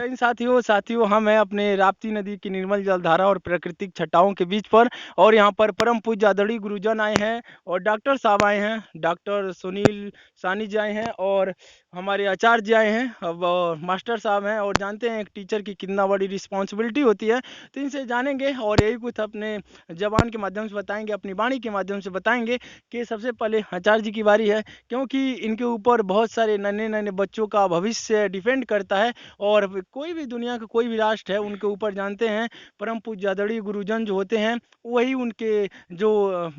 जय हिंद साथियों साथियों हम हैं अपने राप्ती नदी की निर्मल जलधारा और प्राकृतिक छटाओं के बीच पर। और यहाँ पर परम पूज्य आदरणीय गुरुजन आए हैं और डॉक्टर साहब आए हैं, डॉक्टर सुनील सानी जी आए हैं और हमारे आचार्य जी आए हैं। अब मास्टर साहब हैं और जानते हैं एक टीचर की कितना बड़ी रिस्पॉन्सिबिलिटी होती है। तो इनसे जानेंगे और यही कुछ अपने जबान के माध्यम से बताएंगे, अपनी वाणी के माध्यम से बताएंगे कि सबसे पहले आचार्य जी की बारी है, क्योंकि इनके ऊपर बहुत सारे नन्हे नन्हे बच्चों का भविष्य डिपेंड करता है। और कोई भी दुनिया का कोई भी राष्ट्र है उनके ऊपर जानते हैं परम पूज्य आदरणीय गुरुजन जो होते हैं वही उनके जो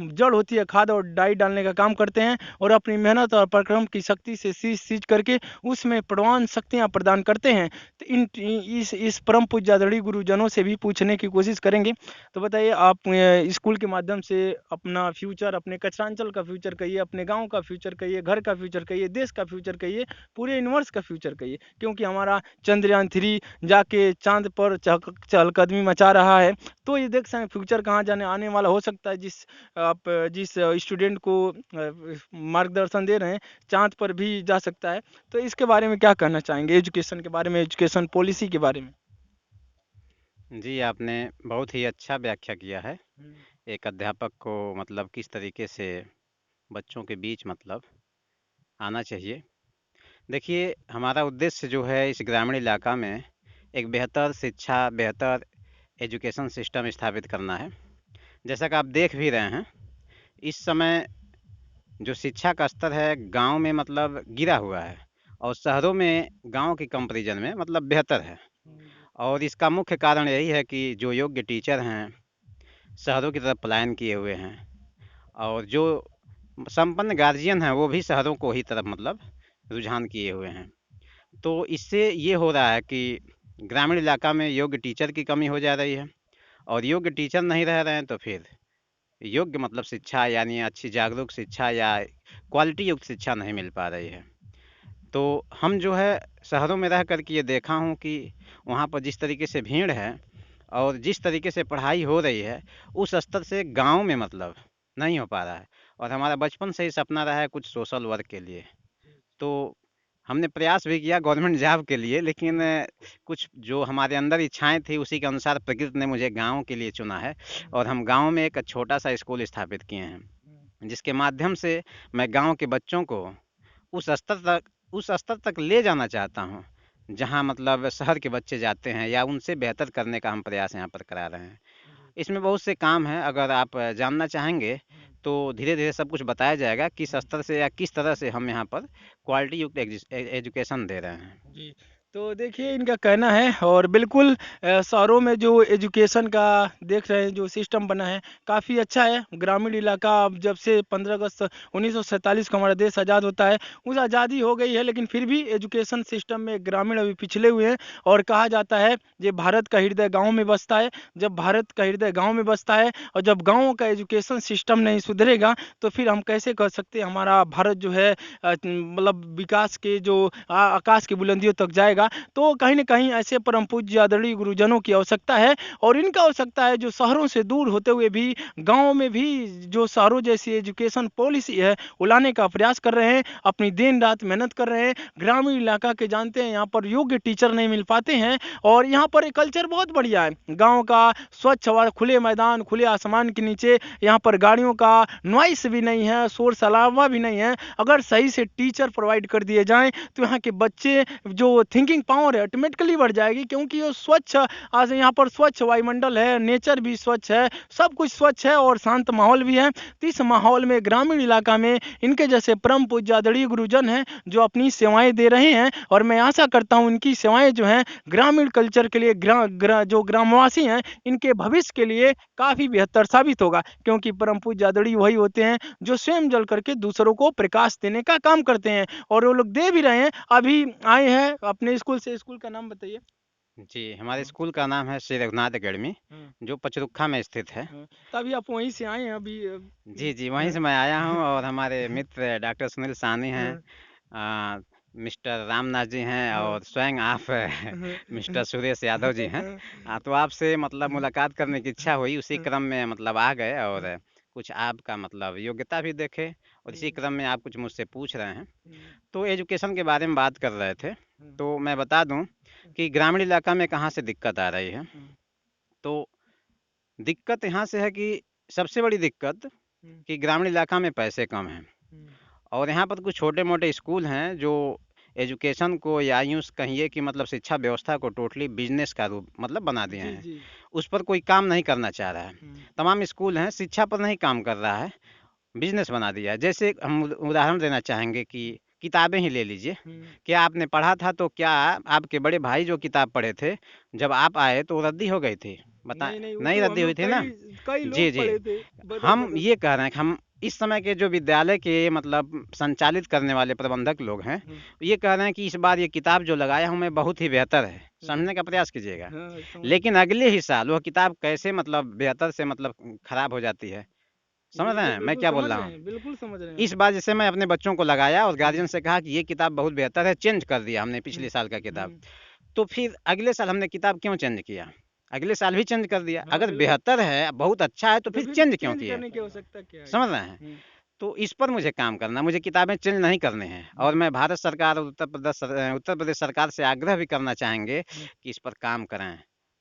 जड़ होती है खाद और डाई डालने का काम करते हैं और अपनी मेहनत और परिश्रम की शक्ति से सींच सींच करके उसमें प्रवान शक्तियां प्रदान करते हैं। तो इन इस परम पूज्य आदरणीय गुरुजनों से भी पूछने की कोशिश करेंगे। तो बताइए आप स्कूल के माध्यम से अपना फ्यूचर, अपने कचरांचल का फ्यूचर कहिए, अपने गांव का फ्यूचर कहिए, घर का फ्यूचर कहिए, देश का फ्यूचर कहिए, पूरे यूनिवर्स का फ्यूचर कहिए, क्योंकि हमारा चंद्रयान 3 जाके चांद पर चहलकदमी मचा रहा है। तो ये देख सकते हैं फ्यूचर कहाँ जाने आने वाला हो सकता है। आप जिस स्टूडेंट को मार्गदर्शन दे रहे हैं चांद पर भी जा सकता है। तो इसके बारे में क्या कहना चाहेंगे, एजुकेशन के बारे में, एजुकेशन पॉलिसी के बारे में? जी, आपने बहुत ही अच्छा व्याख्या किया है। हम्म, एक अध्यापक को मतलब किस तरीके से बच्चों के बीच मतलब आना चाहिए। देखिए, हमारा उद्देश्य जो है इस ग्रामीण इलाका में एक बेहतर शिक्षा, बेहतर एजुकेशन सिस्टम स्थापित करना है। जैसा कि आप देख भी रहे हैं, इस समय जो शिक्षा का स्तर है गाँव में मतलब गिरा हुआ है और शहरों में गाँव के कंपैरिजन में मतलब बेहतर है। और इसका मुख्य कारण यही है कि जो योग्य टीचर हैं, शहरों की तरफ पलायन किए हुए हैं और जो संपन्न गार्जियन हैं वो भी शहरों को ही तरफ मतलब रुझान किए हुए हैं। तो इससे ये हो रहा है कि ग्रामीण इलाका में योग्य टीचर की कमी हो जा रही है और योग्य टीचर नहीं रह रहे हैं तो फिर योग्य मतलब शिक्षा यानी अच्छी जागरूक शिक्षा या क्वालिटी युक्त शिक्षा नहीं मिल पा रही है। तो हम जो है शहरों में रह कर के ये देखा हूँ कि वहाँ पर जिस तरीके से भीड़ है और जिस तरीके से पढ़ाई हो रही है उस स्तर से गांव में मतलब नहीं हो पा रहा है। और हमारा बचपन से ही सपना रहा है कुछ सोशल वर्क के लिए। तो हमने प्रयास भी किया गवर्नमेंट जॉब के लिए, लेकिन कुछ जो हमारे अंदर इच्छाएं थी उसी के अनुसार प्रकृति ने मुझे गांव के लिए चुना है। और हम गांव में एक छोटा सा स्कूल स्थापित किए हैं जिसके माध्यम से मैं गांव के बच्चों को उस स्तर तक उस स्तर तक ले जाना चाहता हूँ जहाँ मतलब शहर के बच्चे जाते हैं या उनसे बेहतर करने का हम प्रयास यहाँ पर करा रहे हैं। इसमें बहुत से काम हैं, अगर आप जानना चाहेंगे तो धीरे धीरे सब कुछ बताया जाएगा किस स्तर से या किस तरह से हम यहाँ पर क्वालिटी युक्त एजुकेशन दे रहे हैं। जी, तो देखिए इनका कहना है और बिल्कुल शहरों में जो एजुकेशन का देख रहे हैं जो सिस्टम बना है काफ़ी अच्छा है। ग्रामीण इलाका अब जब से 15 अगस्त 1947 को हमारा देश आज़ाद होता है, उस आज़ादी हो गई है लेकिन फिर भी एजुकेशन सिस्टम में ग्रामीण अभी पिछले हुए हैं। और कहा जाता है ये भारत का हृदय गाँव में बसता है। जब भारत का हृदय गाँव में बसता है और जब गाँव का एजुकेशन सिस्टम नहीं सुधरेगा तो फिर हम कैसे कह सकते हैं हमारा भारत जो है मतलब विकास के जो आकाश की बुलंदियों तक जाएगा। तो कहीं न कहीं ऐसे परम पूज्य आदरणीय गुरुजनों की आवश्यकता है और इनका आवश्यकता है जो शहरों से दूर होते हुए भी गाँव में भी जो शहरों जैसी एजुकेशन पॉलिसी है वो लाने का प्रयास कर रहे हैं, अपनी दिन-रात मेहनत कर रहे हैं। ग्रामीण इलाका के जानते हैं यहाँ पर योग्य टीचर नहीं मिल पाते हैं और यहाँ पर एक कल्चर बहुत बढ़िया है। गाँव का स्वच्छ हवा, खुले मैदान, खुले आसमान के नीचे यहाँ पर गाड़ियों का नॉइस भी नहीं है, शोर-शराबा भी नहीं है। अगर सही से टीचर प्रोवाइड कर दिए जाएँ तो यहाँ के बच्चे जो थिंकिंग पावर है ऑटोमेटिकली बढ़ जाएगी, क्योंकि ये स्वच्छ आज यहाँ पर स्वच्छ वायुमंडल है, नेचर भी स्वच्छ है, सब कुछ स्वच्छ है और शांत माहौल भी है। तो इस माहौल में ग्रामीण इलाका में इनके जैसे परम पूज्य आदरणीय गुरुजन हैं जो अपनी सेवाएं दे रहे हैं और मैं आशा करता हूँ इनकी सेवाएं जो हैं ग्रामीण कल्चर के लिए जो ग्रामवासी हैं इनके भविष्य के लिए काफ़ी बेहतर साबित होगा, क्योंकि परम पूज्य आदरणीय वही होते हैं जो स्वयं जल करके दूसरों को प्रकाश देने का काम करते हैं और वो लोग दे भी रहे हैं। अभी आए हैं अपने स्कूल से, स्कूल का नाम बताइए? जी, हमारे स्कूल का नाम है श्री रघुनाथ अकेडमी, हाँ, जो पचरुखा में स्थित है। हाँ। तो अभी आप वहीं से आए हैं अभी जी जी, वहीं हाँ, से मैं आया हूँ और हमारे मित्र डॉक्टर सुनील साहनी हैं, हाँ, आ, मिस्टर रामनाथ जी हैं हाँ, और स्वयं आप हाँ, मिस्टर सुरेश यादव जी हैं। हाँ, तो आपसे मतलब मुलाकात करने की इच्छा हुई, उसी हाँ, क्रम में मतलब आ गए हाँ, और कुछ आपका मतलब योग्यता भी देखे और इसी क्रम में आप कुछ मुझसे पूछ रहे हैं। तो एजुकेशन के बारे में बात कर रहे थे, हाँ, तो मैं बता दूं कि ग्रामीण इलाका में कहाँ से दिक्कत आ रही है। तो दिक्कत यहाँ से है कि सबसे बड़ी दिक्कत कि ग्रामीण इलाका में पैसे कम हैं और यहाँ पर कुछ छोटे मोटे स्कूल हैं जो एजुकेशन को या यूँ कहिए कि मतलब शिक्षा व्यवस्था को टोटली बिजनेस का रूप मतलब बना दिए हैं। उस पर कोई काम नहीं करना चाह रहा है। तमाम स्कूल हैं, शिक्षा पर नहीं काम कर रहा है, बिजनेस बना दिया है। जैसे हम उदाहरण देना चाहेंगे कि किताबें ही ले लीजिए। क्या आपने पढ़ा था तो क्या आपके बड़े भाई जो किताब पढ़े थे जब आप आए तो वो रद्दी हो गई थी? बता नहीं, वो नहीं तो हम रद्दी हुई लोग थी ना? कई जी लोग जी। पढ़े थे, बदल हम बदल। ये कह रहे हैं कि हम इस समय के जो विद्यालय के मतलब संचालित करने वाले प्रबंधक लोग हैं, ये कह रहे हैं कि इस बार ये किताब जो लगाया हूँ मैं बहुत ही बेहतर है, समझने का प्रयास कीजिएगा। हाँ, समझ लेकिन अगले ही साल वह किताब कैसे मतलब बेहतर से मतलब खराब हो जाती है, समझ रहे बिल्कुल, हैं मैं बिल्कुल क्या बोल समझ रहा रहे हूँ? हैं, बिल्कुल समझ रहे हैं इस हम। बार जैसे मैं अपने बच्चों को लगाया और गार्जियन से कहा कि ये किताब बहुत बेहतर है, चेंज कर दिया हमने हुँ, पिछले साल का किताब। हुँ। तो फिर अगले साल हमने किताब क्यों चेंज किया? अगले साल भी चेंज कर दिया। हाँ, अगर बिल्कुल। बेहतर है, बहुत अच्छा है तो तो फिर फिर चेंज क्यों चेंज किए? करने की आवश्यकता क्या है? समझ रहे हैं? हुँ, तो इस पर मुझे काम करना, मुझे किताबें चेंज नहीं करनी हैं और हुँ, मैं भारत सरकार और उत्तर प्रदेश सरकार से आग्रह भी करना चाहेंगे हुँ। कि इस पर काम करें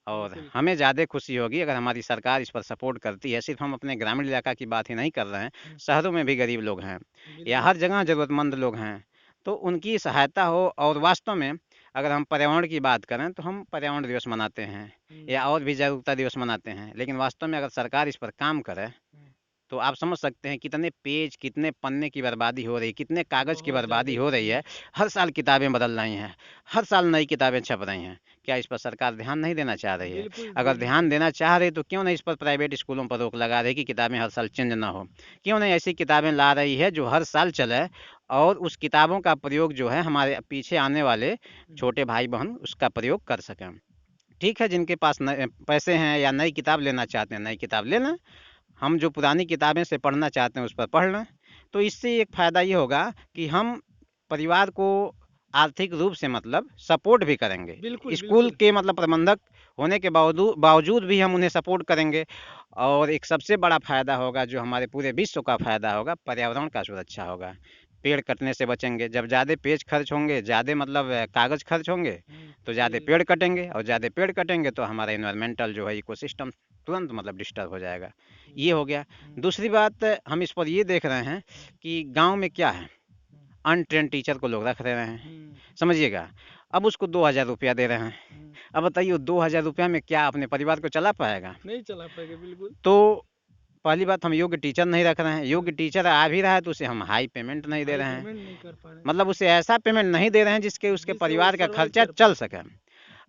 और बिल्कुल। हमें ज़्यादा खुशी होगी अगर हमारी सरकार इस पर सपोर्ट करती है। सिर्फ हम अपने ग्रामीण इलाका की बात ही नहीं कर रहे हैं, हुँ, शहरों में भी गरीब लोग हैं या बिल्कुल। हर जगह ज़रूरतमंद लोग हैं, तो उनकी सहायता हो। और वास्तव में अगर हम पर्यावरण की बात करें तो हम पर्यावरण दिवस मनाते हैं हुँ, या और भी जागरूकता दिवस मनाते हैं, लेकिन वास्तव में अगर सरकार इस पर काम करे हुँ। तो आप समझ सकते हैं कितने पेज, कितने पन्ने की बर्बादी हो रही है, कितने कागज़ की बहुत बर्बादी ज़्यादा। हो रही है। हर साल किताबें बदल रही हैं, हर साल नई किताबें छप रही हैं। क्या इस पर सरकार ध्यान नहीं देना चाह रही है? बिल्कुल अगर देनी ध्यान चाहिए। देना चाह रही है तो क्यों नहीं इस पर प्राइवेट स्कूलों पर रोक लगा रही कि किताबें हर साल चेंज ना हो? क्यों नहीं ऐसी किताबें ला रही है जो हर साल चले और उस किताबों का प्रयोग जो है हमारे पीछे आने वाले हुँ, छोटे भाई-बहन उसका प्रयोग कर सकें। ठीक है, जिनके पास न पैसे हैं या नई किताब लेना चाहते हैं, नई किताब ले लें। हम जो पुरानी किताबें से पढ़ना चाहते हैं उस पर पढ़ लें। तो इससे एक फ़ायदा ये होगा कि हम परिवार को आर्थिक रूप से मतलब सपोर्ट भी करेंगे। बिल्कुल, स्कूल बिल्कुल। के मतलब प्रबंधक होने के बावजूद भी हम उन्हें सपोर्ट करेंगे और एक सबसे बड़ा फ़ायदा होगा जो हमारे पूरे विश्व का फ़ायदा होगा, पर्यावरण का सुरक्षा होगा। पेड़ कटने से बचेंगे, जब ज़्यादा पेज खर्च होंगे, ज़्यादा मतलब कागज़ खर्च होंगे, हुँ, तो ज़्यादा सही। पेड़ कटेंगे और ज़्यादा पेड़ कटेंगे तो हमारा एनवायरमेंटल जो है इकोसिस्टम तुरंत मतलब डिस्टर्ब हो जाएगा। हुँ, ये हो गया। हुँ, दूसरी बात हम इस पर ये देख रहे हैं हुँ, कि गाँव में क्या है, हुँ, अनट्रेन्ड टीचर को लोग रख रहे हैं, हुँ, समझिएगा। अब उसको 2000 रुपया दे रहे हैं। हुँ। अब बताइए वो 2000 रुपया में क्या अपने परिवार को चला पाएगा? नहीं चला पाएगा, बिल्कुल। तो पहली बात हम योग्य टीचर नहीं रख रहे हैं, हाँ, योग्य टीचर आ भी रहा है तो उसे हम हाई पेमेंट नहीं दे हाई रहे हैं। पेमेंट नहीं कर पा रहे हैं, मतलब उसे ऐसा पेमेंट नहीं दे रहे हैं जिसके उसके जिससे वो परिवार का सर्वाइव खर्चा कर चल पाए। सके।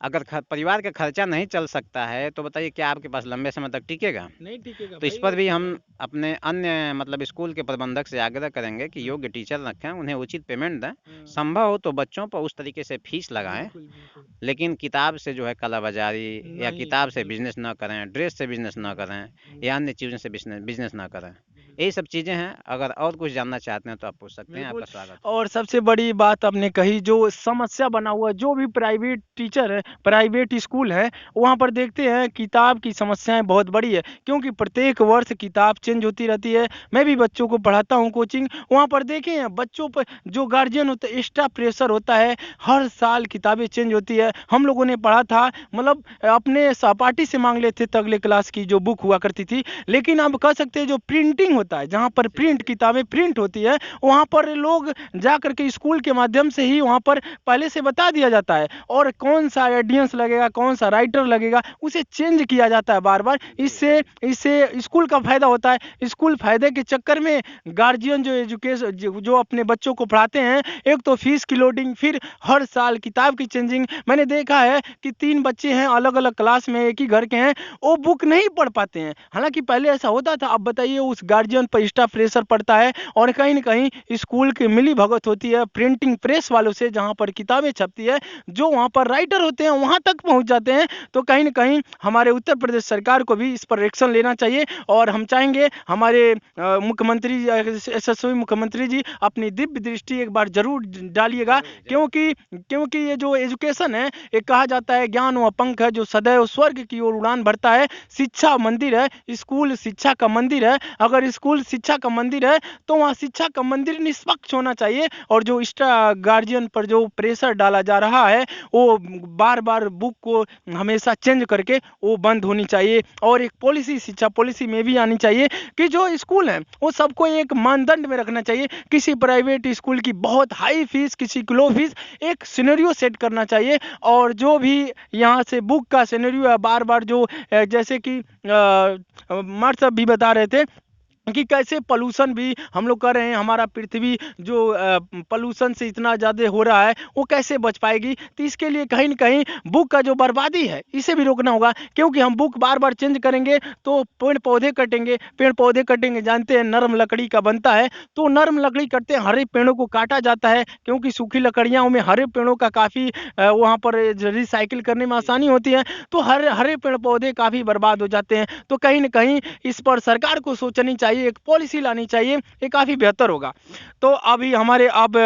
अगर परिवार का खर्चा नहीं चल सकता है तो बताइए क्या आपके पास लंबे समय तक टिकेगा? नहीं टिकेगा तो इस भाई पर वो भी तो हम है। अपने अन्य मतलब स्कूल के प्रबंधक से आग्रह करेंगे कि हाँ, योग्य टीचर रखें, उन्हें उचित पेमेंट दें। हाँ, संभव हो तो बच्चों पर उस तरीके से फीस लगाएँ, बिल्कुल, बिल्कुल। लेकिन किताब से जो है कालाबाज़ारी या नहीं, किताब से बिल्कुल। बिज़नेस ना करें, ड्रेस से बिज़नेस ना हुँ, करें हुँ, या अन्य चीज़ों से बिज़नेस बिज़नेस ना करें। यही बिल्कुल। सब चीज़ें हैं, अगर और कुछ जानना चाहते हैं तो आप पूछ सकते हैं, बिल्कुल। आपका स्वागत है। और सबसे बड़ी बात आपने कही जो समस्या बना हुआ है, जो भी प्राइवेट टीचर है, प्राइवेट स्कूल है, वहाँ पर देखते हैं किताब की समस्याएँ बहुत बड़ी है, क्योंकि प्रत्येक वर्ष किताब चेंज होती रहती है। मैं भी बच्चों को पढ़ाता हूँ कोचिंग, वहाँ पर देखे हैं बच्चों पर जो गार्जियन होते हैं एक्स्ट्रा प्रेशर होता है, हर साल किताबें चेंज होती है। हम लोगों ने पढ़ा था मतलब अपने सहपाठी से माँग लेते थे अगले क्लास की जो बुक हुआ करती थी, लेकिन अब कह सकते हैं जो प्रिंटिंग होता है, जहाँ पर प्रिंट किताबें प्रिंट होती है, वहाँ पर लोग जा करके स्कूल के माध्यम से ही वहाँ पर पहले से बता दिया जाता है और कौन सा ऑडियंस लगेगा, कौन सा राइटर लगेगा, उसे चेंज किया जाता है बार-बार। जी, इससे इससे स्कूल का फायदा होता है। स्कूल फायदे के चक्कर में गार्जियन जो एजुकेशन जो अपने बच्चों को पढ़ाते हैं, एक तो फीस की लोडिंग, फिर हर साल किताब की चेंजिंग। मैंने देखा है कि 3 बच्चे हैं अलग-अलग क्लास में, एक ही घर के हैं, वो बुक नहीं पढ़ पाते हैं। हालाँकि पहले ऐसा होता था, अब बताइए उस गार्जियन पर एक्स्ट्रा प्रेशर पड़ता है और कहीं न कहीं स्कूल की मिलीभगत होती है प्रिंटिंग प्रेस वालों से, जहाँ पर किताबें छपती है, जो वहाँ पर राइटर होते हैं वहाँ तक पहुँच जाते हैं। तो कहीं न कहीं हमारे उत्तर प्रदेश सरकार को भी इस पर एक्शन लेना चाहिए और हम चाहेंगे हमारे मुख्यमंत्री यशस्वी मुख्यमंत्री जी अपनी दिव्य दृष्टि एक बार ज़रूर डालिएगा, ज़रूर, ज़रूर। क्योंकि क्योंकि ये जो एजुकेशन है, ये कहा जाता है ज्ञान व पंख है जो सदैव स्वर्ग की ओर उड़ान भरता है। शिक्षा मंदिर है, स्कूल शिक्षा का मंदिर है। अगर स्कूल स्कूल शिक्षा का मंदिर है, तो वहाँ शिक्षा का मंदिर निष्पक्ष होना चाहिए और जो एक्स्ट्रा गार्जियन पर जो प्रेशर डाला जा रहा है, वो बार-बार बुक को हमेशा चेंज करके वो बंद होनी चाहिए। और एक पॉलिसी, शिक्षा पॉलिसी में भी आनी चाहिए कि जो स्कूल हैं, वो सबको एक मानदंड में रखना चाहिए। किसी प्राइवेट स्कूल की बहुत हाई फीस, किसी की लो फीस, एक सिनेरियो सेट करना चाहिए। और जो भी यहाँ से बुक का सिनेरियो है, बार-बार जो जैसे कि मार्ट साहब भी बता रहे थे कि कैसे पॉल्यूशन भी हम लोग कर रहे हैं, हमारा पृथ्वी जो पॉल्यूशन से इतना ज़्यादा हो रहा है, वो कैसे बच पाएगी। तो इसके लिए कहीं न कहीं बुक का जो बर्बादी है, इसे भी रोकना होगा, क्योंकि हम बुक बार-बार चेंज करेंगे तो पेड़-पौधे कटेंगे, पेड़-पौधे कटेंगे, जानते हैं नरम लकड़ी का बनता है, तो नरम लकड़ी कटते हैं, हरे पेड़ों को काटा जाता है, क्योंकि सूखी लकड़ियों में हरे पेड़ों का काफ़ी वहाँ पर रिसाइकिल करने में आसानी होती है, तो हरे हरे पेड़-पौधे काफ़ी बर्बाद हो जाते हैं। तो कहीं न कहीं इस पर सरकार को सोचनी चाहिए, एक पॉलिसी लानी चाहिए, ये काफ़ी बेहतर होगा। तो अभी हमारे अब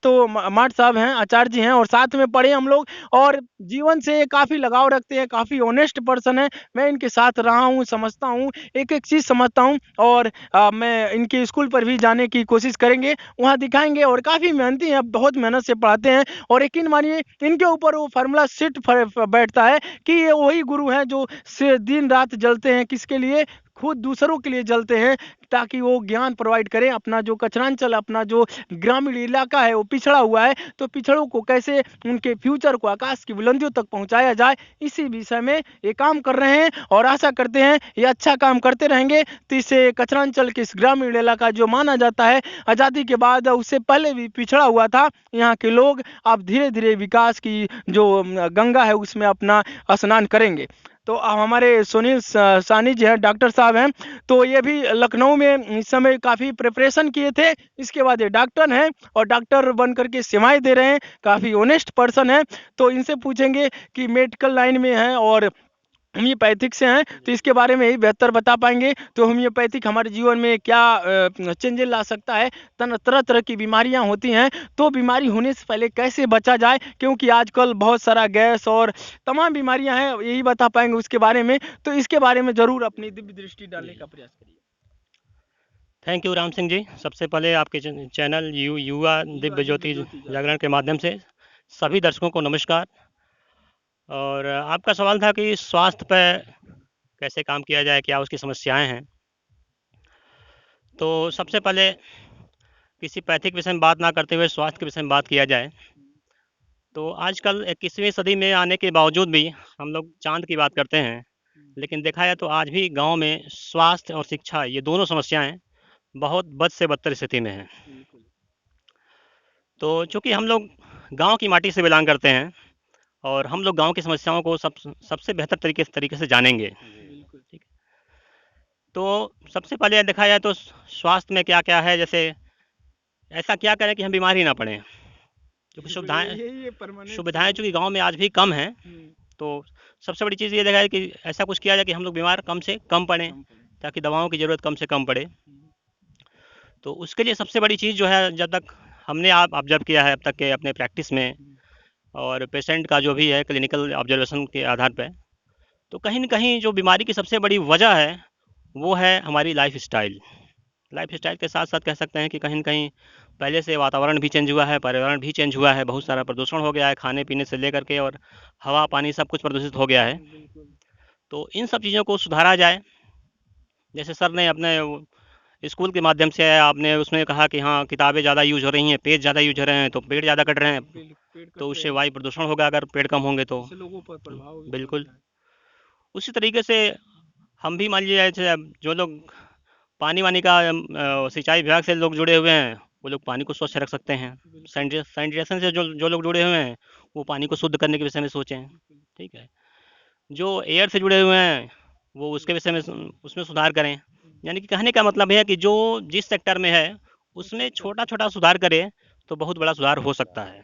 तो मार्ट साहब हैं, आचार्य जी हैं और साथ में पढ़े हम लोग और जीवन से काफ़ी लगाव रखते हैं, काफ़ी ऑनेस्ट पर्सन है। मैं इनके साथ रहा हूँ, समझता हूँ, एक-एक चीज़ समझता हूँ और मैं इनके स्कूल पर भी जाने की कोशिश करेंगे, वहाँ दिखाएँगे और काफ़ी मेहनती हैं, बहुत मेहनत से पढ़ाते हैं और यकीन मानिए इनके ऊपर वो फ़ॉर्मूला सेट बैठता है कि ये वही गुरु हैं जो से दिन-रात जलते हैं, किसके लिए? खुद दूसरों के लिए जलते हैं, ताकि वो ज्ञान प्रोवाइड करें। अपना जो कचरांचल, अपना जो ग्रामीण इलाका है, वो पिछड़ा हुआ है, तो पिछड़ों को कैसे उनके फ्यूचर को आकाश की बुलंदियों तक पहुँचाया जाए, इसी विषय में ये काम कर रहे हैं और आशा करते हैं ये अच्छा काम करते रहेंगे, तो इससे कचरांचल के इस ग्रामीण इलाका जो माना जाता है, आज़ादी के बाद उससे पहले भी पिछड़ा हुआ था, यहाँ के लोग अब धीरे-धीरे विकास की जो गंगा है, उसमें अपना स्नान करेंगे। तो हमारे सुनील सानी जी हैं, डॉक्टर साहब हैं, तो ये भी लखनऊ में इस समय काफ़ी प्रिपरेशन किए थे, इसके बाद ये डॉक्टर हैं और डॉक्टर बन कर के सेवाएँ दे रहे हैं, काफ़ी ऑनेस्ट पर्सन हैं। तो इनसे पूछेंगे कि मेडिकल लाइन में हैं और होम्योपैथिक से हैं, तो इसके बारे में ही बेहतर बता पाएँगे। तो होम्योपैथिक हमारे जीवन में क्या चेंजेज़ ला सकता है? तरह-तरह की बीमारियाँ होती हैं, तो बीमारी होने से पहले कैसे बचा जाए? क्योंकि आजकल बहुत सारा गैस और तमाम बीमारियाँ हैं, यही बता पाएँगे उसके बारे में। तो इसके बारे में ज़रूर अपनी दिव्य दृष्टि डालने का प्रयास करिए। Thank you Ram Singh ji. सबसे पहले आपके चैनल युवा दिव्य ज्योति जागरण के माध्यम से सभी दर्शकों को नमस्कार। और आपका सवाल था कि स्वास्थ्य पे कैसे काम किया जाए, क्या उसकी समस्याएं हैं। तो सबसे पहले किसी पैथिक विषय में बात ना करते हुए स्वास्थ्य के विषय में बात किया जाए। तो आजकल 21वीं सदी में आने के बावजूद भी हम लोग चांद की बात करते हैं, लेकिन देखा जाए तो आज भी गांव में स्वास्थ्य और शिक्षा ये दोनों समस्याएं बहुत बद से बदतर स्थिति में हैं। तो चूँकि हम लोग गांव की माटी से बिलोंग करते हैं और हम लोग गांव की समस्याओं को सबसे बेहतर तरीके से जानेंगे। ठीक है। तो सबसे पहले देखा जाए तो स्वास्थ्य में क्या क्या है, जैसे ऐसा क्या करें कि हम बीमार ही ना पड़ें, क्योंकि सुविधाएं चूँकि गांव में आज भी कम हैं। तो सबसे बड़ी चीज़ ये देखा है कि ऐसा कुछ किया जाए कि हम लोग बीमार कम से कम पड़ें, ताकि दवाओं की ज़रूरत कम से कम पड़े। तो उसके लिए सबसे बड़ी चीज़ जो है, जब तक हमने आप ऑब्जर्व किया है अब तक के अपने प्रैक्टिस में और पेशेंट का जो भी है क्लिनिकल ऑब्जर्वेशन के आधार पर, तो कहीं न कहीं जो बीमारी की सबसे बड़ी वजह है वो है हमारी लाइफ स्टाइल के साथ साथ कह सकते हैं कि कहीं न कहीं पहले से वातावरण भी चेंज हुआ है, पर्यावरण भी चेंज हुआ है, बहुत सारा प्रदूषण हो गया है, खाने पीने से लेकर के और हवा पानी सब कुछ प्रदूषित हो गया है। तो इन सब चीज़ों को सुधारा जाए। जैसे सर ने अपने स्कूल के माध्यम से आपने उसमें कहा कि हाँ किताबें ज़्यादा यूज हो रही हैं, पेज ज़्यादा यूज हो रहे हैं, तो पेड़ ज़्यादा कट रहे हैं, तो उससे वायु प्रदूषण होगा अगर पेड़ कम होंगे तो। बिल्कुल उसी तरीके से हम भी मान लीजिए जो लोग पानी वानी का सिंचाई विभाग से लोग जुड़े हुए हैं, वो लोग पानी को स्वच्छ रख सकते हैं। सैनिटेशन से जो लोग जुड़े हुए हैं, वो पानी को शुद्ध करने के विषय में सोचें। ठीक है। जो एयर से जुड़े हुए हैं, वो उसके विषय में उसमें सुधार करें। यानी कि कहने का मतलब है कि जो जिस सेक्टर में है उसमें छोटा छोटा सुधार करें तो बहुत बड़ा सुधार हो सकता है।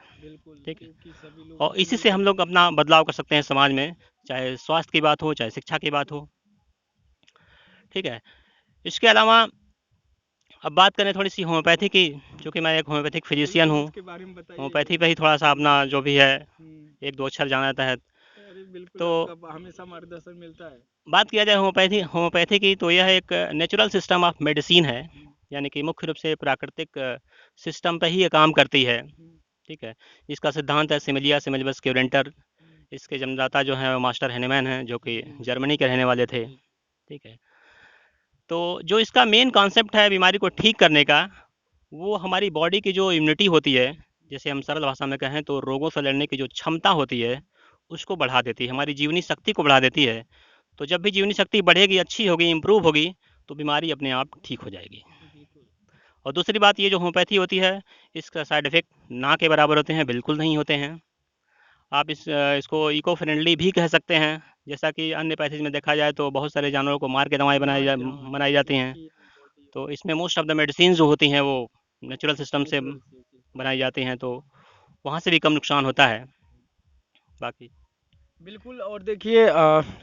ठीक है। और इसी से हम लोग अपना बदलाव कर सकते हैं समाज में, चाहे स्वास्थ्य की बात हो, चाहे शिक्षा की बात हो। ठीक है। इसके अलावा अब बात करें थोड़ी सी होम्योपैथी की, क्योंकि मैं एक होम्योपैथिक फिजिशियन हूँ। होम्योपैथी पे ही थोड़ा सा अपना जो भी है एक दो अक्षर जाना चाहता है। बिल्कुल तो आपका हमेशा मार्गदर्शन मिलता है। बात किया जाए होम्योपैथी की, तो यह एक नेचुरल सिस्टम ऑफ मेडिसिन है, यानी कि मुख्य रूप से प्राकृतिक सिस्टम पे ही ये काम करती है। ठीक है। इसका सिद्धांत है सिमिलिया सिमिलिबस क्यूरेंटर। इसके जन्मदाता जो हैं वो मास्टर हेनेमैन हैं, जो कि जर्मनी के रहने वाले थे। ठीक है। तो जो इसका मेन कॉन्सेप्ट है बीमारी को ठीक करने का, वो हमारी बॉडी की जो इम्यूनिटी होती है, जैसे हम सरल भाषा में कहें तो रोगों से लड़ने की जो क्षमता होती है, उसको बढ़ा देती है, हमारी जीवनी शक्ति को बढ़ा देती है। तो जब भी जीवनी शक्ति बढ़ेगी, अच्छी होगी, इम्प्रूव होगी, तो बीमारी अपने आप ठीक हो जाएगी। और दूसरी बात, ये जो होम्योपैथी होती है, इसका साइड इफ़ेक्ट ना के बराबर होते हैं, बिल्कुल नहीं होते हैं। आप इसको इको फ्रेंडली भी कह सकते हैं। जैसा कि अन्य पैथीज में देखा जाए तो बहुत सारे जानवरों को मार के दवाएँ बनाई जाती हैं। तो इसमें मोस्ट ऑफ द मेडिसिन जो होती हैं वो नेचुरल सिस्टम से बनाई जाती हैं, तो वहाँ से भी कम नुकसान होता है। बाकी बिल्कुल। और देखिए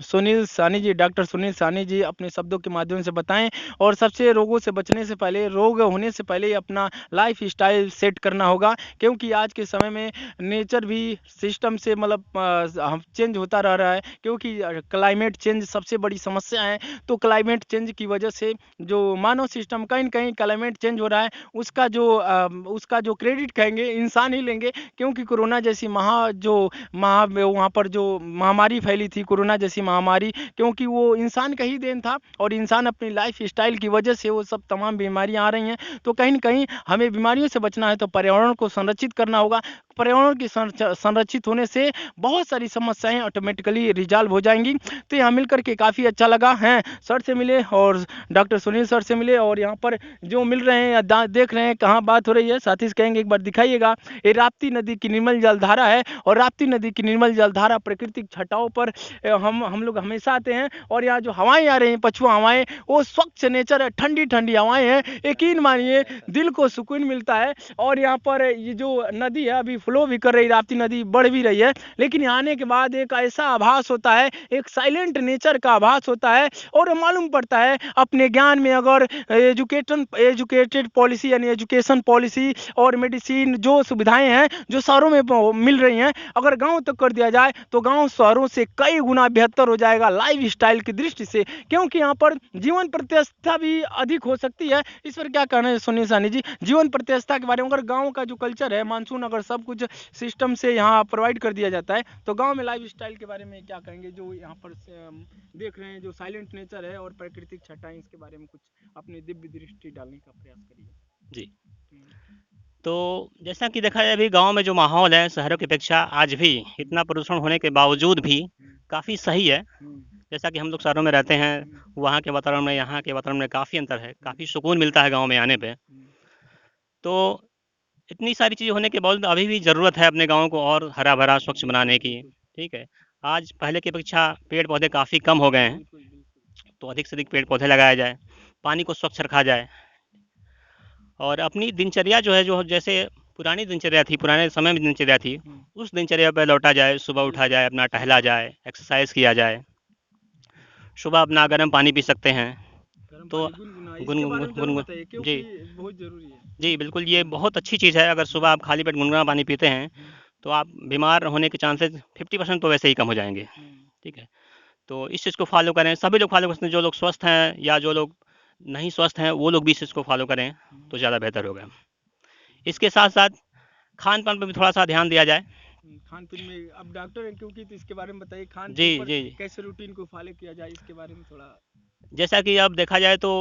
सुनील सानी जी, डॉक्टर सुनील सानी जी अपने शब्दों के माध्यम से बताएं, और सबसे रोगों से बचने से पहले, रोग होने से पहले अपना लाइफ स्टाइल सेट करना होगा, क्योंकि आज के समय में नेचर भी सिस्टम से मतलब हम चेंज होता रह रहा है, क्योंकि क्लाइमेट चेंज सबसे बड़ी समस्या है। तो क्लाइमेट चेंज की वजह से जो मानव सिस्टम कहीं न कहीं क्लाइमेट चेंज हो रहा है, उसका जो क्रेडिट कहेंगे इंसान ही लेंगे, क्योंकि कोरोना जैसी वहाँ पर जो महामारी फैली थी, कोरोना जैसी महामारी, क्योंकि वो इंसान का ही देन था, और इंसान अपनी लाइफ स्टाइल की वजह से वो सब तमाम बीमारियां आ रही हैं। तो कहीं न कहीं हमें बीमारियों से बचना है तो पर्यावरण को संरक्षित करना होगा। पर्यावरण की संरक्षित होने से बहुत सारी समस्याएं ऑटोमेटिकली रिजॉल्व हो जाएंगी। तो यहाँ मिलकर के काफ़ी अच्छा लगा है। सर से मिले और डॉक्टर सुनील सर से मिले, और यहाँ पर जो मिल रहे हैं या देख रहे हैं कहाँ बात हो रही है, साथी से कहेंगे एक बार दिखाइएगा। ये राप्ती नदी की निर्मल जलधारा है, और राप्ती नदी की निर्मल जलधारा प्राकृतिक छटाओं पर हम लोग हमेशा आते हैं। और यहाँ जो हवाएं आ रही हैं, पछुआ हवाएं, वो स्वच्छ नेचर है, ठंडी ठंडी हवाएं हैं। यकीन मानिए दिल को सुकून मिलता है। और यहाँ पर ये जो नदी है अभी फ्लो भी कर रही, राप्ती नदी बढ़ भी रही है, लेकिन यहाँ आने के बाद एक ऐसा आभास होता है, एक साइलेंट नेचर का आभास होता है। और मालूम पड़ता है अपने ज्ञान में अगर एजुकेटेड पॉलिसी यानी एजुकेशन पॉलिसी और मेडिसिन जो सुविधाएं हैं जो शहरों में मिल रही हैं, अगर गांव तक कर दिया जाए तो गांव शहरों से कई गुना बेहतर हो जाएगा लाइफ स्टाइल की दृष्टि से, क्योंकि यहाँ पर जीवन प्रत्याशा भी अधिक हो सकती है। इस पर क्या कहना है सुनील सानी जी, जीवन प्रत्याशा के बारे में? अगर गांव का जो कल्चर है, मानसून अगर सब कुछ सिस्टम से यहाँ प्रोवाइड कर दिया जाता है, तो गांव में लाइफ स्टाइल के बारे में क्या कहेंगे? जो यहाँ पर देख रहे हैं जो साइलेंट नेचर है और प्राकृतिक छटाएं, इसके बारे में कुछ अपनी दिव्य दृष्टि डालने का प्रयास करिए। जी, तो जैसा कि देखा जाए अभी गांव में जो माहौल है शहरों की अपेक्षा आज भी इतना प्रदूषण होने के बावजूद भी काफ़ी सही है। जैसा कि हम लोग शहरों में रहते हैं, वहाँ के वातावरण में यहाँ के वातावरण में काफ़ी अंतर है, काफ़ी सुकून मिलता है गांव में आने पे। तो इतनी सारी चीज़ें होने के बावजूद अभी भी ज़रूरत है अपने गाँव को और हरा भरा स्वच्छ बनाने की। ठीक है। आज पहले की अपेक्षा पेड़ पौधे काफ़ी कम हो गए हैं, तो अधिक से अधिक पेड़ पौधे लगाया जाए, पानी को स्वच्छ रखा जाए, और अपनी दिनचर्या जो है, जो जैसे पुरानी दिनचर्या थी, पुराने समय में दिनचर्या थी, उस दिनचर्या पर लौटा जाए। सुबह उठा जाए, अपना टहला जाए, एक्सरसाइज किया जाए, सुबह अपना गर्म पानी पी सकते हैं। तो जी बहुत जरूरी है। जी बिल्कुल, ये बहुत अच्छी चीज़ है। अगर सुबह आप खाली पेट गुनगुना पानी पीते हैं तो आप बीमार होने के चांसेस 50% तो वैसे ही कम हो जाएंगे। ठीक है। तो इस चीज़ को फॉलो करें, सभी लोग फॉलो करते हैं, जो लोग स्वस्थ हैं या जो लोग नहीं स्वस्थ हैं वो लोग भी इस चीज़ को फॉलो करें तो ज़्यादा बेहतर होगा। इसके साथ साथ खान पान पर भी थोड़ा सा ध्यान दिया जाए। खान पीन में अब डॉक्टर हैं क्योंकि, तो इसके बारे में बताइए, खान जी पीन पर जी कैसे रूटीन को फॉलो किया जाए, इसके बारे में थोड़ा। जैसा कि अब देखा जाए तो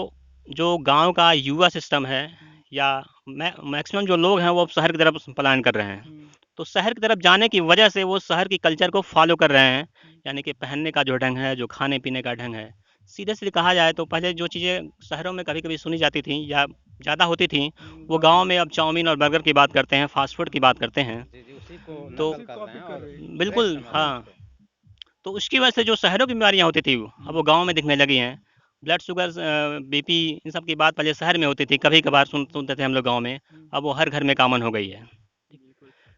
जो गांव का युवा सिस्टम है या मैक्सिमम जो लोग हैं वो अब शहर की तरफ पलायन कर रहे हैं। तो शहर की तरफ जाने की वजह से वो शहर की कल्चर को फॉलो कर रहे हैं, यानी कि पहनने का जो ढंग है, जो खाने पीने का ढंग है। सीधे सीधे कहा जाए तो पहले जो चीज़ें शहरों में कभी कभी सुनी जाती थी या ज़्यादा होती थी, वो गांव में अब चाउमीन और बर्गर की बात करते हैं, फास्ट फूड की बात करते हैं। जी जी, उसी को तो नकल कर रहे हैं और बिल्कुल ट्रेंड बना रहे हैं हाँ, उसको। तो उसकी वजह से जो शहरों की बीमारियां होती थी अब वो गांव में दिखने लगी हैं। ब्लड शुगर, बीपी, इन सब की बात पहले शहर में होती थी, कभी कभार सुनते थे हम लोग गांव में, अब वो हर घर में कॉमन हो गई है।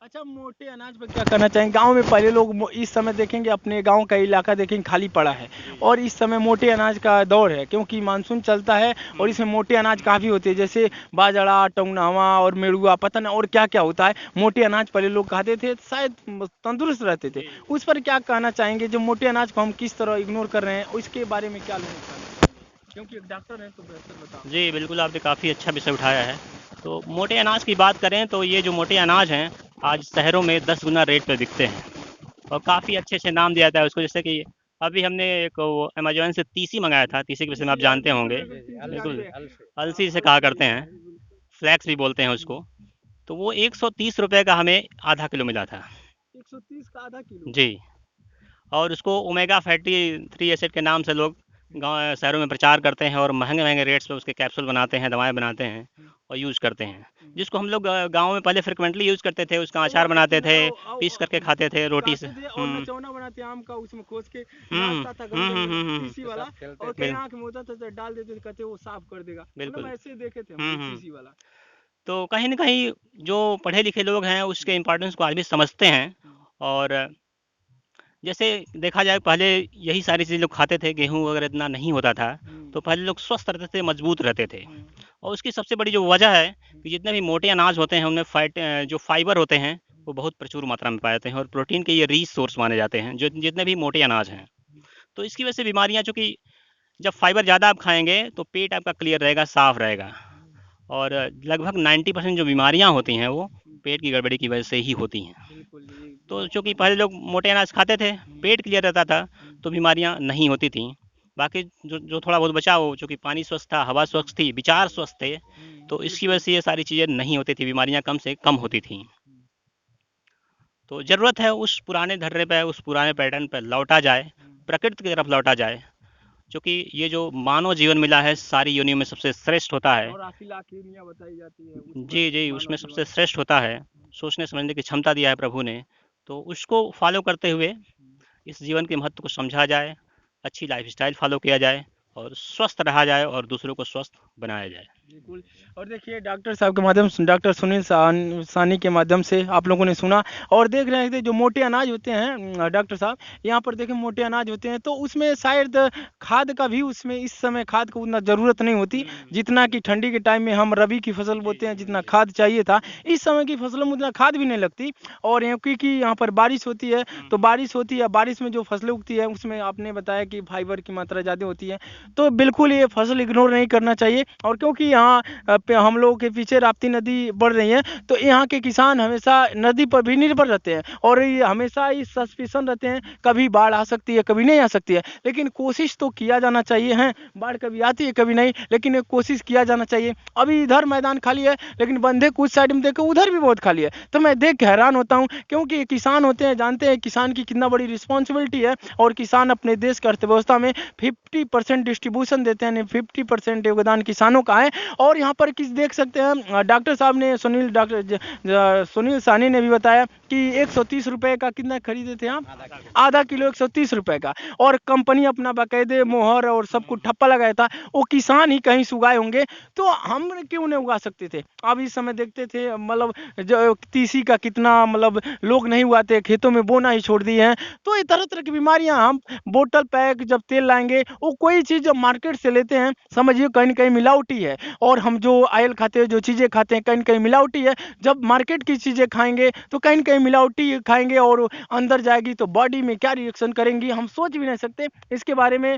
अच्छा, मोटे अनाज पर क्या करना चाहेंगे? गाँव में पहले लोग इस समय देखेंगे, अपने गाँव का इलाका देखेंगे खाली पड़ा है, जी। और इस समय मोटे अनाज का दौर है क्योंकि मानसून चलता है और हम्म। इसमें मोटे अनाज काफ़ी होते हैं, जैसे बाजरा, टौनावा और मेरुआ, पता नहीं और क्या क्या होता है। मोटे अनाज पहले लोग खाते थे, शायद तंदुरुस्त रहते थे। जी। उस पर क्या कहना चाहेंगे, जो मोटे अनाज को हम किस तरह इग्नोर कर रहे हैं, उसके बारे में क्या लोग कहना चाहेंगे? क्योंकि एक डॉक्टर हैं तो बेहतर बता जी, बिल्कुल आपने काफ़ी अच्छा विषय उठाया है। तो मोटे अनाज की बात करें तो ये जो मोटे अनाज हैं, आज शहरों में 10 गुना रेट पे बिकते हैं और काफ़ी अच्छे-अच्छे नाम दिया जाता है उसको, जैसे कि अभी हमने एक वो अमेज़न से तीसी मँगाया था, तीसी के विषय में आप तीसी, जानते बिल्कुल होंगे। बिल्कुल, तीसी बिल्कुल, जानते हैं। हाँ, अलसी जिसे कहा अलसी, करते हैं, बिल्कुल। फ्लैक्स भी बोलते हैं उसको। तो वो ₹130 का हमें आधा किलो मिला था। 130 का आधा किलो। जी। और उसको ओमेगा फैटी 3 एसिड के नाम से लोग गाँव शहरों में प्रचार करते हैं और महँगे-महँगे रेट्स पे उसके कैप्सूल बनाते हैं, दवाएँ बनाते हैं और यूज़ करते हैं। जिसको हम लोग गाँव में पहले फ्रीक्वेंटली यूज़ करते थे, उसका और अचार बनाते थे, पीस करके औ खाते थे रोटी से। खाते थे और हुँ। नचौना बनाते आम का, उसमें खोस के हुँ। नाचता था हुँ, हुँ, कभी-कभी हुँ, हुँ। तीसी वाला, और कहीं बिल आँख में होता था तो डाल देते थे, कहते वो साफ कर देगा। मतलब बिल्कुल। ऐसे देखे थे हम हुँ, भी हुँ। तीसी वाला। तो कहीं न कहीं जो पढ़े-लिखे लोग हैं, उसके इम्पोर्टेंस को आज भी समझते हैं और जैसे देखा जाए पहले यही सारी चीज़ें लोग खाते थे, गेहूँ वगैरह इतना नहीं होता था, तो पहले लोग स्वस्थ रहते थे, मजबूत रहते थे। और उसकी सबसे बड़ी जो वजह है कि जितने भी मोटे अनाज होते हैं उनमें जो फाइबर होते हैं वो बहुत प्रचुर मात्रा में पाए जाते हैं और प्रोटीन के ये रिच सोर्स माने जाते हैं जो जितने भी मोटे अनाज हैं। तो इसकी वजह से बीमारियाँ, चूँकि जब फाइबर ज़्यादा आप खाएँगे तो पेट आपका क्लियर रहेगा, साफ रहेगा और लगभग 90% जो बीमारियाँ होती हैं वो पेट की गड़बड़ी की वजह से ही होती हैं। बिल्कुल, ये तो चूँकि पहले लोग मोटे अनाज खाते थे, पेट क्लियर रहता था, तो बीमारियाँ नहीं होती थीं। बाकी जो जो थोड़ा बहुत बचा वो, चूँकि पानी स्वच्छ था, हवा स्वच्छ थी, विचार स्वस्थ थे, तो इसकी वजह बिल्कुल। से ये सारी चीज़ें नहीं होती थी, बीमारियाँ कम से कम होती थीं। तो ज़रूरत है उस पुराने ढर्रे पे, उस पुराने पैटर्न पे लौटा जाए, प्रकृति की तरफ लौटा जाए, क्योंकि ये जो मानव जीवन मिला है, सारी योनियों में सबसे श्रेष्ठ होता है। 84 लाख योनियाँ बताई जाती है उस पर जी, जी, मानव उसमें जीवन। सबसे श्रेष्ठ होता है, सोचने समझने की क्षमता दिया है प्रभु ने, तो उसको फ़ॉलो करते हुए इस जीवन के महत्व को समझा जाए, अच्छी लाइफ़स्टाइल फ़ॉलो किया जाए और स्वस्थ रहा जाए और दूसरों को स्वस्थ बनाया जाए। बिल्कुल। और देखिए, डॉक्टर साहब के माध्यम से, डॉक्टर सुनील सानी के माध्यम से आप लोगों ने सुना और देख रहे थे जो मोटे अनाज होते हैं, डॉक्टर साहब यहाँ पर देखें मोटे अनाज होते हैं तो उसमें शायद खाद का भी, उसमें इस समय खाद को उतना ज़रूरत नहीं होती जितना कि ठंडी के टाइम में हम रबी की फसल जी, बोते हैं, जितना जी। खाद चाहिए था इस समय की फसलों में उतना खाद भी नहीं लगती। और यहाँ क्योंकि यहाँ पर बारिश होती है, तो बारिश होती है, बारिश में जो फसलें उगती है उसमें आपने बताया कि फाइबर की मात्रा ज़्यादा होती है, तो बिल्कुल ये फसल इग्नोर नहीं करना चाहिए। और क्योंकि यहाँ हम लोगों के पीछे राप्ती नदी बढ़ रही है, तो यहाँ के किसान हमेशा नदी पर भी निर्भर रहते हैं और ये हमेशा इस सस्पिशन रहते हैं, कभी बाढ़ आ सकती है, कभी नहीं आ सकती है, लेकिन कोशिश तो किया जाना चाहिए है। बाढ़ कभी आती है कभी नहीं, लेकिन कोशिश किया जाना चाहिए। अभी इधर मैदान खाली है, लेकिन बंधे कुछ साइड में देखो उधर भी बहुत खाली है, तो मैं देख के हैरान होता हूँ, क्योंकि किसान होते हैं, जानते हैं किसान की कितना बड़ी रिस्पॉन्सिबिलिटी है और किसान अपने देश की अर्थव्यवस्था में 50% डिस्ट्रीब्यूशन देते हैं, 50% योगदान किसानों का है। और यहाँ पर किस देख सकते हैं, डॉक्टर साहब ने, सुनील सानी ने भी बताया कि 130 रुपए का कितना खरीदे थे आप? आधा किलो 130 रुपए का, और कंपनी अपना बाकायदे मोहर और सब कुछ ठप्पा लगाया था। वो किसान ही कहीं से उगाए होंगे, तो हम क्यों नहीं उगा सकते थे? अब इस समय देखते थे, मतलब जो तीसी का कितना, मतलब लोग नहीं उगाते, खेतों में बोना ही छोड़ दिए हैं। तो ये तरह तरह की बीमारियां, हम बोतल पैक जब तेल लाएंगे, वो कोई चीज़ जब मार्केट से लेते हैं, समझिए कहीं ना कहीं मिलावटी है। और हम जो ऑयल खाते हैं, जो चीज़ें खाते हैं, कहीं न कहीं मिलावटी है। जब मार्केट की चीज़ें खाएँगे तो कहीं न कहीं मिलावटी खाएँगे और अंदर जाएगी तो बॉडी में क्या रिएक्शन करेंगी, हम सोच भी नहीं सकते। इसके बारे में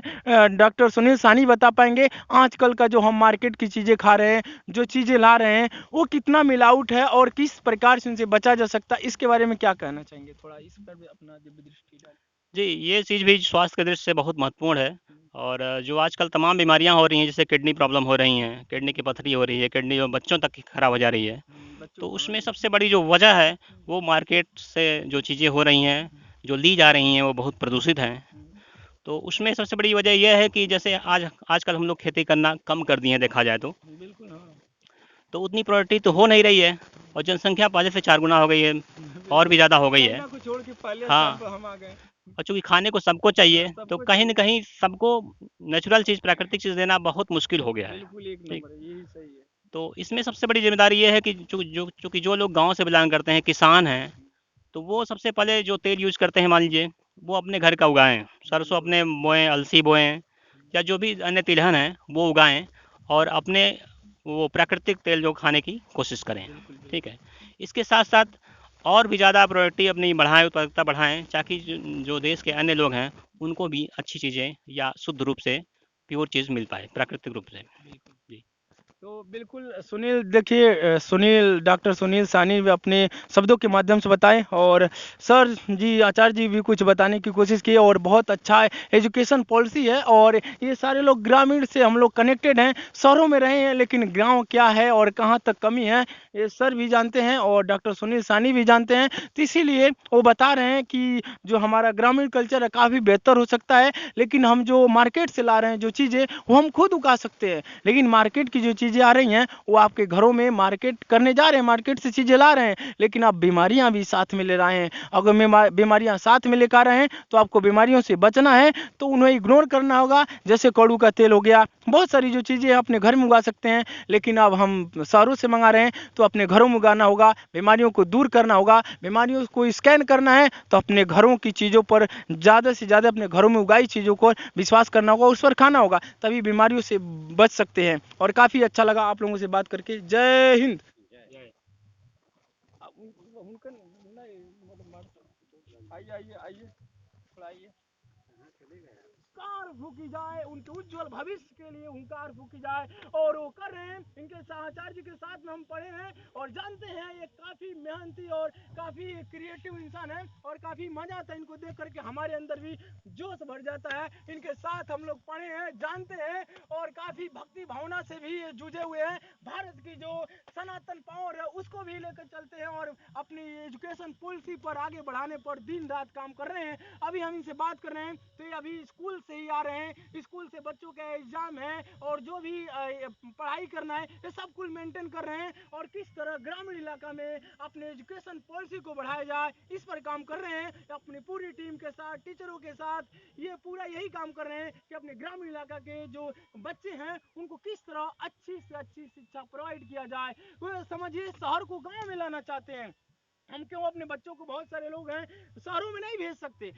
डॉक्टर सुनील सानी बता पाएँगे। आजकल का जो हम मार्केट की चीज़ें खा रहे हैं, जो चीज़ें ला रहे हैं, वो कितना मिलावट है और किस प्रकार से उनसे बचा जा सकता है, इसके बारे में क्या कहना चाहेंगे? थोड़ा इस पर भी अपना दिव्य दृष्टि डालें। जी, ये चीज़ भी स्वास्थ्य की दृष्टि से बहुत महत्वपूर्ण है और जो आजकल तमाम बीमारियाँ हो रही हैं, जैसे किडनी प्रॉब्लम हो रही हैं, किडनी की पथरी हो रही है, किडनी जो बच्चों तक की खराब हो जा रही है। बच्चों तो को, हाँ उसमें जी। सबसे बड़ी जो वजह है, वो मार्केट से जो चीज़ें हो रही हैं, जो ली जा रही हैं, वो बहुत प्रदूषित हैं। तो उसमें सबसे बड़ी वजह ये है कि जैसे आजकल हम लोग खेती करना कम कर दिए हैं देखा जाए बिल्कुल, हाँ। तो उतनी प्रोडक्टिव तो हो नहीं रही है और जनसंख्या पहले से 4 गुना हो गई है और भी बिल्कुल। ज़्यादा हो गई है। चाइना को छोड़ के पहले स्थान हाँ, पर हम आ गए। और चूँकि खाने को सबको चाहिए, तो सबको कहीं न चाहिए। कहीं सबको नेचुरल चीज़, प्राकृतिक चीज़ देना बहुत मुश्किल हो गया है। बिल्कुल एक ठीक। नंबर है, यही सही है। तो इसमें सबसे बड़ी जिम्मेदारी ये है कि चूँकि जो लोग गाँव से बिलॉन्ग करते हैं, किसान हैं, तो वो सबसे पहले जो तेल यूज़ करते हैं मान लीजिए, वो अपने घर का उगाएँ। सरसों अपने बोएँ, अलसी बोएँ या जो भी अन्य तिलहन है वो उगाएँ और अपने वो प्राकृतिक तेल जो खाने की कोशिश करें। ठीक है। इसके साथ-साथ और भी ज़्यादा प्रोडक्टिविटी अपनी बढ़ाएँ, उत्पादकता बढ़ाएँ, ताकि जो देश के अन्य लोग हैं, उनको भी अच्छी चीज़ें या शुद्ध रूप से प्योर चीज़ मिल पाए, प्राकृतिक रूप से। जी। तो बिल्कुल सुनील, देखिए सुनील, डॉक्टर सुनील सानी भी अपने शब्दों के माध्यम से बताएं, और सर जी, आचार्य जी भी कुछ बताने की कोशिश की, और बहुत अच्छा एजुकेशन पॉलिसी है। और ये सारे लोग ग्रामीण से हम लोग कनेक्टेड हैं, शहरों में रहे हैं, लेकिन गांव क्या है और कहां तक कमी है ये सर भी जानते हैं और डॉक्टर सुनील सानी भी जानते हैं। तो इसीलिए वो बता रहे हैं कि जो हमारा ग्रामीण कल्चर है काफ़ी बेहतर हो सकता है, लेकिन हम जो मार्केट से ला रहे हैं जो चीज़ें, वो हम खुद उगा सकते हैं। लेकिन मार्केट की जो चीज़ें आ रही हैं वो आपके घरों में मार्केट करने जा रहे हैं, मार्केट से चीज़ें ला रहे हैं, लेकिन आप बीमारियां भी साथ में ले रहे हैं। अगर बीमारियां साथ में लेकर आ रहे हैं तो आपको बीमारियों से बचना है, तो उन्हें इग्नोर करना होगा। जैसे कड़ू का तेल हो गया, बहुत सारी जो चीज़ें अपने घर में उगा सकते हैं, लेकिन अब हम शहरों से मंगा रहे हैं, तो अपने घरों में उगाना होगा, बीमारियों को दूर करना होगा। बीमारियों को स्कैन करना है तो अपने घरों की चीज़ों पर ज़्यादा से ज़्यादा अपने घरों में उगाई चीज़ों को विश्वास करना होगा, उस पर खाना होगा, तभी बीमारियों से बच सकते हैं। और काफ़ी अच्छा लगा आप लोगों से बात करके। जय हिंद। आइए आइए आइए, थोड़ा आइए। हुंकार फूकी जाए, उनके उज्जवल भविष्य के लिए हुंकार फूकी जाए, और वो कर रहे हैं। इनके आचार्य जी के साथ में हम पढ़े हैं और जानते हैं ये काफ़ी मेहनती और काफ़ी क्रिएटिव इंसान है, और काफ़ी मजा आता है इनको देख करके, हमारे अंदर भी जोश भर जाता है। इनके साथ हम लोग पढ़े हैं, जानते हैं, और काफ़ी भक्ति भावना से भी जुझे हुए हैं। भारत की जो सनातन पावर है उसको भी लेकर चलते हैं, और अपनी एजुकेशन पॉलिसी पर आगे बढ़ाने पर दिन रात काम कर रहे हैं। अभी हम इनसे बात कर रहे हैं तो ये अभी स्कूल से ही आ रहे हैं, स्कूल से बच्चों का एग्जाम है, और जो भी पढ़ाई करना है ये सब कुछ मेंटेन कर रहे हैं, और किस तरह ग्रामीण इलाका में अपने एजुकेशन पॉलिसी को बढ़ाया जाए इस पर काम कर रहे हैं। अपनी पूरी टीम के साथ, टीचरों के साथ, ये पूरा यही काम कर रहे हैं कि अपने ग्रामीण इलाका के जो बच्चे हैं उनको किस तरह अच्छी से अच्छी शिक्षा प्रोवाइड किया जाए। वो समझिए शहर को गांव में लाना चाहते हैं। हम क्यों अपने बच्चों को, बहुत सारे लोग हैं शहरों में नहीं भेज सकते,